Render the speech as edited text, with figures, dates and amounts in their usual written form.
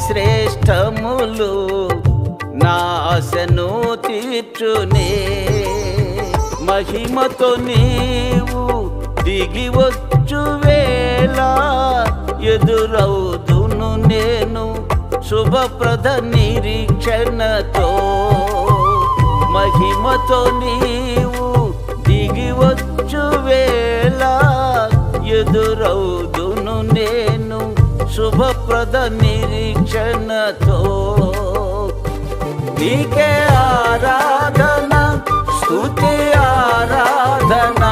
శ్రేష్టములు నా ఆశను తీర్చునే. మహిమతో నీవు దిగివచ్చు వేళ ఎదురవుదును నేను శుభప్రద నిరీక్షణతో. మహిమతో నీవు దిగివచ్చు వేళ ఎదురవుదును నేను శుభప్రద నిరీక్షణతో. నీకే ఆరాధన స్తుతి ఆరాధన